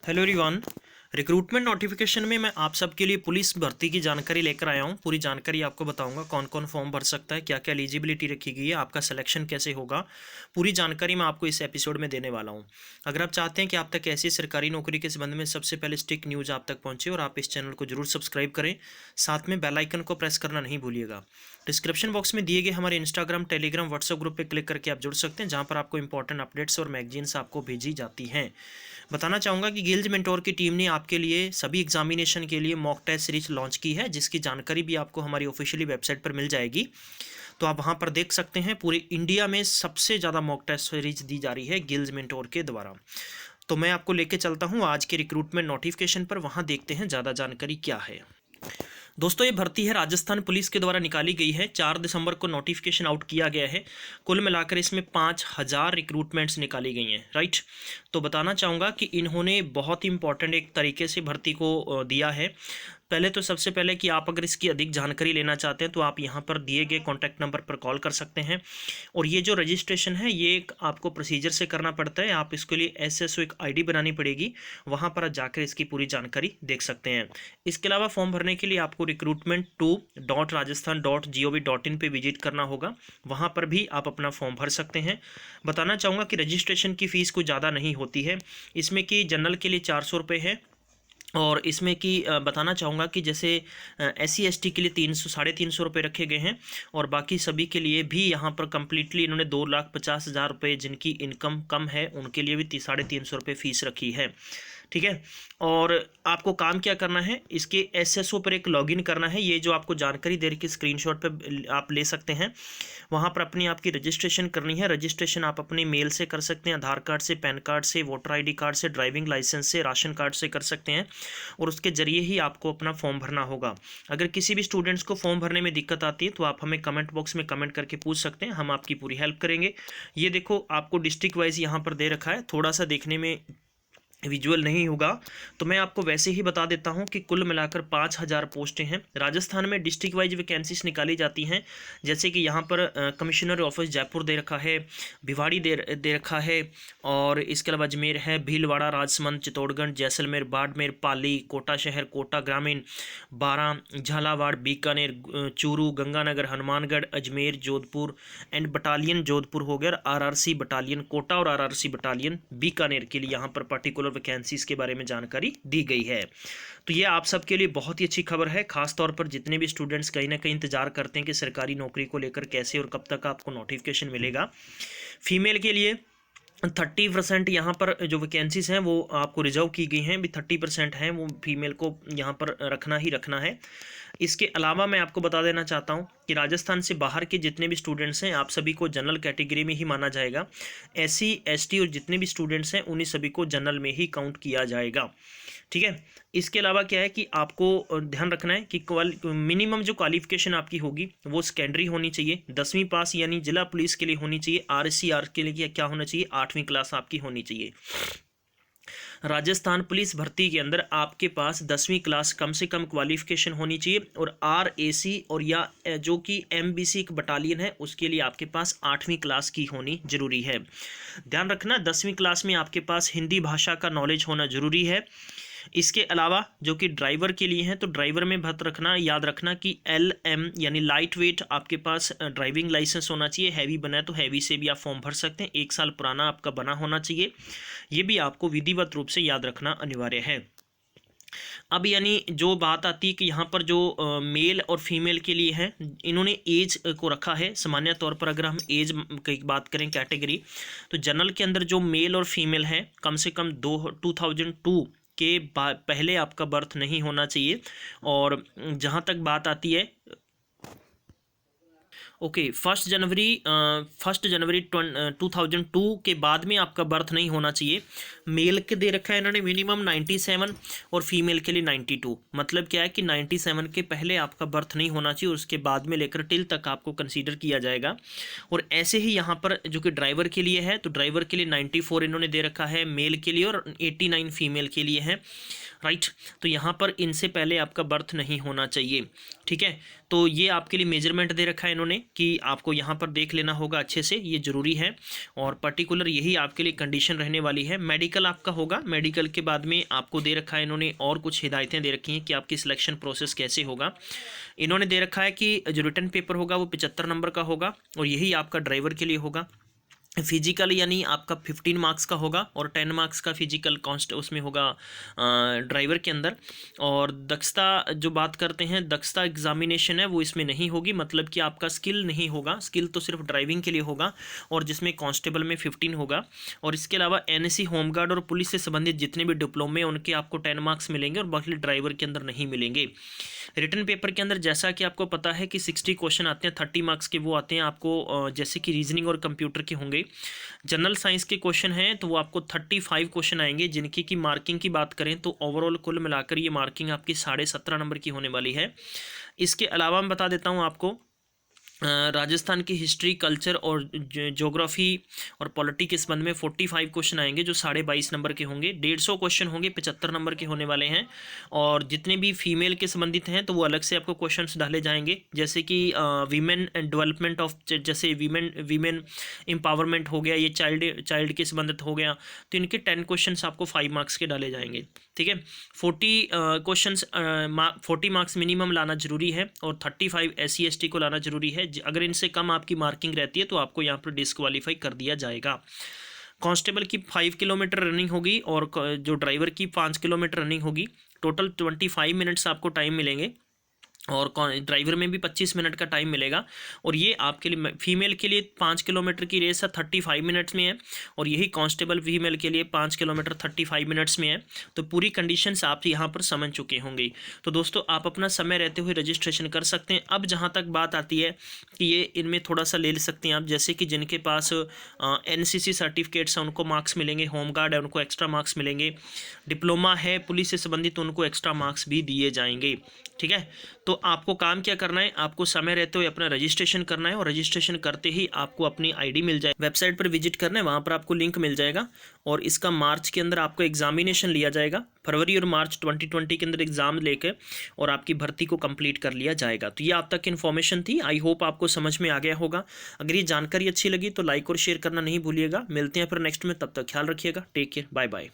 Hello everyone. Recruitment notification में मैं आप सबके लिए पुलिस भर्ती की जानकारी लेकर आया हूँ। पूरी जानकारी आपको बताऊंगा, कौन कौन फॉर्म भर सकता है, क्या क्या एलिजिबिलिटी रखी गई है, आपका सिलेक्शन कैसे होगा। पूरी जानकारी मैं आपको इस एपिसोड में देने वाला हूँ। अगर आप चाहते हैं कि आप तक ऐसी सरकारी नौकरी के संबंध में सबसे पहले स्टिक न्यूज़ आप तक पहुँचे, और आप इस चैनल को जरूर सब्सक्राइब करें, साथ में बेल आइकन को प्रेस करना नहीं भूलिएगा। डिस्क्रिप्शन बॉक्स में दिए गए हमारे इंस्टाग्राम, टेलीग्राम, व्हाट्सएप ग्रुप पे क्लिक करके आप जुड़ सकते हैं, जहाँ पर आपको इंपॉर्टेंट अपडेट्स और मैगजीन्स आपको भेजी जाती हैं। बताना चाहूँगा कि गिल्ज मेंटोर की टीम ने आपके लिए सभी एग्जामिनेशन के लिए मॉक टेस्ट सीरीज लॉन्च की है, जिसकी जानकारी भी आपको हमारी ऑफिशियली वेबसाइट पर मिल जाएगी। तो आप वहाँ पर देख सकते हैं, पूरे इंडिया में सबसे ज़्यादा मॉक टेस्ट सीरीज दी जा रही है गिल्ज मेंटोर के द्वारा। तो मैं आपको लेके चलता हूँ आज के रिक्रूटमेंट नोटिफिकेशन पर, वहाँ देखते हैं ज़्यादा जानकारी क्या है। दोस्तों, ये भर्ती है राजस्थान पुलिस के द्वारा निकाली गई है। 4 दिसंबर को नोटिफिकेशन आउट किया गया है। कुल मिलाकर इसमें 5000 रिक्रूटमेंट्स निकाली गई हैं, राइट। तो बताना चाहूँगा कि इन्होंने बहुत ही इंपॉर्टेंट एक तरीके से भर्ती को दिया है। पहले तो सबसे पहले कि आप अगर इसकी अधिक जानकारी लेना चाहते हैं तो आप यहाँ पर दिए गए कॉन्टैक्ट नंबर पर कॉल कर सकते हैं। और ये जो रजिस्ट्रेशन है, ये एक आपको प्रोसीजर से करना पड़ता है। आप इसके लिए SSO एक ID बनानी पड़ेगी, वहाँ पर जाकर इसकी पूरी जानकारी देख सकते हैं। इसके अलावा फॉर्म भरने के लिए आपको recruitment2.rajasthan.gov.in पे विजिट करना होगा, वहाँ पर भी आप अपना फॉर्म भर सकते हैं। बताना चाहूँगा कि रजिस्ट्रेशन की फ़ीस कुछ ज़्यादा नहीं होती है। इसमें कि जनरल के लिए 400 रुपये है, और इसमें कि बताना चाहूँगा कि जैसे SC ST के लिए 300-350 रुपये रखे गए हैं, और बाकी सभी के लिए भी यहाँ पर कम्प्लीटली इन्होंने 2,50,000 रुपये, जिनकी इनकम कम है उनके लिए भी 350 रुपये फ़ीस रखी है, ठीक है। और आपको काम क्या करना है, इसके SSO पर एक लॉगिन करना है। ये जो आपको जानकारी दे रखी स्क्रीनशॉट पे आप ले सकते हैं, वहाँ पर अपनी आपकी रजिस्ट्रेशन करनी है। रजिस्ट्रेशन आप अपने मेल से कर सकते हैं, आधार कार्ड से, पैन कार्ड से, वोटर ID कार्ड से, ड्राइविंग लाइसेंस से, राशन कार्ड से कर सकते हैं, और उसके ज़रिए ही आपको अपना फॉर्म भरना होगा। अगर किसी भी स्टूडेंट्स को फॉर्म भरने में दिक्कत आती है तो आप हमें कमेंट बॉक्स में कमेंट करके पूछ सकते हैं, हम आपकी पूरी हेल्प करेंगे। ये देखो, आपको डिस्ट्रिक्ट वाइज यहाँ पर दे रखा है, थोड़ा सा देखने में विजुअल नहीं होगा, तो मैं आपको वैसे ही बता देता हूं कि कुल मिलाकर 5000 पोस्टें हैं। राजस्थान में डिस्ट्रिक्ट वाइज वैकेंसीज निकाली जाती हैं, जैसे कि यहाँ पर कमिश्नर ऑफिस जयपुर दे रखा है, भिवाड़ी दे रखा है, और इसके अलावा अजमेर है, भीलवाड़ा, राजसमंद, चित्तौड़गढ़, जैसलमेर, बाड़मेर, पाली, कोटा शहर, कोटा ग्रामीण, बारां, झालावाड़, बीकानेर, चूरू, गंगानगर, हनुमानगढ़, अजमेर, जोधपुर एंड बटालियन जोधपुर हो गया, RRC बटालियन कोटा और RRC बटालियन बीकानेर के लिए यहाँ पर पर्टिकुलर वैकेंसीज के बारे में जानकारी दी गई है। तो ये आप सबके लिए बहुत ही अच्छी खबर है, खास तौर पर जितने भी स्टूडेंट्स कहीं ना कहीं इंतजार करते हैं कि सरकारी नौकरी को लेकर कैसे और कब तक आपको नोटिफिकेशन मिलेगा। फीमेल के लिए 30% यहाँ पर जो वैकेंसीज हैं वो आपको रिजर्व की गई हैं, भी 30% हैं वो फीमेल को यहाँ पर रखना ही रखना है। इसके अलावा मैं आपको बता देना चाहता हूँ कि राजस्थान से बाहर के जितने भी स्टूडेंट्स हैं, आप सभी को जनरल कैटेगरी में ही माना जाएगा। SC ST और जितने भी स्टूडेंट्स हैं उन्हीं सभी को जनरल में ही काउंट किया जाएगा, ठीक है। इसके अलावा क्या है कि आपको ध्यान रखना है कि मिनिमम जो क्वालिफिकेशन आपकी होगी वो सेकेंडरी होनी चाहिए, 10वीं पास, यानी जिला पुलिस के लिए होनी चाहिए। RSC के लिए क्या होना चाहिए, 8वीं क्लास आपकी होनी चाहिए। राजस्थान पुलिस भर्ती के अंदर आपके पास 10वीं क्लास कम से कम क्वालिफिकेशन होनी चाहिए, और RAC और या जो कि MBC एक बटालियन है उसके लिए आपके पास 8वीं क्लास की होनी जरूरी है। ध्यान रखना, 10वीं क्लास में आपके पास हिंदी भाषा का नॉलेज होना जरूरी है। इसके अलावा जो कि ड्राइवर के लिए हैं, तो ड्राइवर में याद रखना कि LM यानी लाइट वेट आपके पास ड्राइविंग लाइसेंस होना चाहिए। हैवी बना है तो हैवी से भी आप फॉर्म भर सकते हैं, 1 साल पुराना आपका बना होना चाहिए। ये भी आपको विधिवत रूप से याद रखना अनिवार्य है। अब यानी जो बात आती है कि यहाँ पर जो मेल और फीमेल के लिए है, इन्होंने एज को रखा है। सामान्य तौर पर अगर हम एज की बात करें कैटेगरी, तो जनरल के अंदर जो मेल और फीमेल है, कम से कम 2002 के पहले आपका बर्थ नहीं होना चाहिए। और जहाँ तक बात आती है, ओके, 1 जनवरी 2002 के बाद में आपका बर्थ नहीं होना चाहिए। मेल के दे रखा है इन्होंने मिनिमम 97 और फीमेल के लिए 92। मतलब क्या है कि 97 के पहले आपका बर्थ नहीं होना चाहिए, और उसके बाद में लेकर टिल तक आपको कंसीडर किया जाएगा। और ऐसे ही यहाँ पर जो कि ड्राइवर के लिए है, तो ड्राइवर के लिए 94 इन्होंने दे रखा है मेल के लिए, और 89 फीमेल के लिए है, राइट। तो यहाँ पर इनसे पहले आपका बर्थ नहीं होना चाहिए। ठीक है। तो ये आपके लिए मेजरमेंट दे रखा है इन्होंने कि आपको यहाँ पर देख लेना होगा अच्छे से, ये ज़रूरी है। और पर्टिकुलर यही आपके लिए कंडीशन रहने वाली है। मेडिकल आपका होगा, मेडिकल के बाद में आपको दे रखा है इन्होंने और कुछ हिदायतें दे रखी हैं कि आपकी सिलेक्शन प्रोसेस कैसे होगा। इन्होंने दे रखा है कि जो रिटन पेपर होगा वो 75 नंबर का होगा और यही आपका ड्राइवर के लिए होगा। फिजिकल यानी आपका 15 मार्क्स का होगा और 10 मार्क्स का फिजिकल कॉन्स्ट उसमें होगा ड्राइवर के अंदर। और दक्षता जो बात करते हैं, दक्षता एग्जामिनेशन है वो इसमें नहीं होगी, मतलब कि आपका स्किल नहीं होगा, स्किल तो सिर्फ ड्राइविंग के लिए होगा और जिसमें कांस्टेबल में 15 होगा। और इसके अलावा एनएससी, होमगार्ड और पुलिस से संबंधित जितने भी डिप्लोमे उनके आपको 10 मार्क्स मिलेंगे और बाकी ड्राइवर के अंदर नहीं मिलेंगे। रिटन पेपर के अंदर जैसा कि आपको पता है कि 60 क्वेश्चन आते हैं, 30 मार्क्स के वो आते हैं आपको, जैसे कि रीजनिंग और कंप्यूटर के होंगे। जनरल साइंस के क्वेश्चन हैं तो वो आपको 35 क्वेश्चन आएंगे, जिनकी की मार्किंग की बात करें तो ओवरऑल कुल मिलाकर ये मार्किंग आपकी 17.5 नंबर की होने वाली है। इसके अलावा मैं बता देता हूँ आपको, राजस्थान की हिस्ट्री, कल्चर और ज्योग्राफी और पॉलिटी के संबंध में 45 क्वेश्चन आएंगे जो 22.5 नंबर के होंगे। 150 क्वेश्चन होंगे 75 नंबर के होने वाले हैं। और जितने भी फीमेल के संबंधित हैं तो वो अलग से आपको क्वेश्चंस डाले जाएंगे, जैसे कि वीमेन एंड डेवलपमेंट ऑफ, जैसे वीमेन एम्पावरमेंट हो गया, ये चाइल्ड के संबंधित हो गया, तो इनके 10 क्वेश्चन आपको 5 मार्क्स के डाले जाएंगे। ठीक है, 40 मार्क्स मिनिमम लाना जरूरी है और 35 SC ST को लाना जरूरी है। अगर इनसे कम आपकी मार्किंग रहती है तो आपको यहाँ पर डिस्क्वालीफाई कर दिया जाएगा। कांस्टेबल की 5 किलोमीटर रनिंग होगी और जो ड्राइवर की 5 किलोमीटर रनिंग होगी। टोटल 25 मिनट्स आपको टाइम मिलेंगे और ड्राइवर में भी 25 मिनट का टाइम मिलेगा। और ये आपके लिए, फीमेल के लिए 5 किलोमीटर की रेस है 35 मिनट्स में है और यही कांस्टेबल फीमेल के लिए 5 किलोमीटर 35 मिनट्स में है। तो पूरी कंडीशंस आप यहाँ पर समझ चुके होंगे। तो दोस्तों आप अपना समय रहते हुए रजिस्ट्रेशन कर सकते हैं। अब जहाँ तक बात आती है कि ये इनमें थोड़ा सा ले सकते हैं आप, जैसे कि जिनके पास NCC सर्टिफिकेट्स हैं उनको मार्क्स मिलेंगे, होमगार्ड है उनको एक्स्ट्रा मार्क्स मिलेंगे, डिप्लोमा है पुलिस से संबंधित उनको एक्स्ट्रा मार्क्स भी दिए जाएंगे। ठीक है, तो आपको काम क्या करना है, आपको समय रहते हुए अपना रजिस्ट्रेशन करना है और रजिस्ट्रेशन करते ही आपको अपनी आईडी मिल जाए। वेबसाइट पर विजिट करना है, वहाँ पर आपको लिंक मिल जाएगा और इसका मार्च के अंदर आपको एग्जामिनेशन लिया जाएगा। फरवरी और मार्च 2020 के अंदर एग्जाम लेकर और आपकी भर्ती को कंप्लीट कर लिया जाएगा। तो ये आप तक इन्फॉर्मेशन थी, आई होप आपको समझ में आ गया होगा। अगर ये जानकारी अच्छी लगी तो लाइक और शेयर करना नहीं भूलिएगा। मिलते हैं फिर नेक्स्ट में, तब तक ख्याल रखिएगा। Take care, bye bye.